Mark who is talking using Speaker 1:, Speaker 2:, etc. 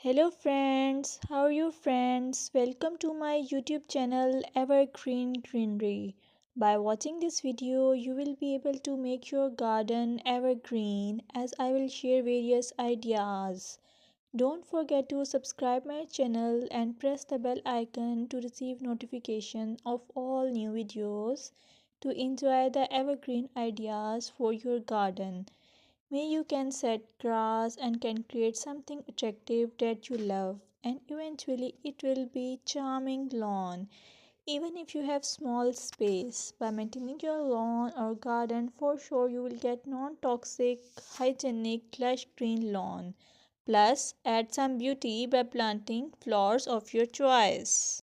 Speaker 1: Hello friends, how are you friends? Welcome to my YouTube channel Evergreen Greenery. By watching this video, you will be able to make your garden evergreen as I will share various ideas. Don't forget to subscribe my channel and press the bell icon to receive notification of all new videos to enjoy the evergreen ideas for your garden. May you can set grass and can create something attractive that you love and eventually it will be charming lawn. Even if you have small space, by maintaining your lawn or garden for sure you will get non-toxic, hygienic, lush green lawn. Plus add some beauty by planting flowers of your choice.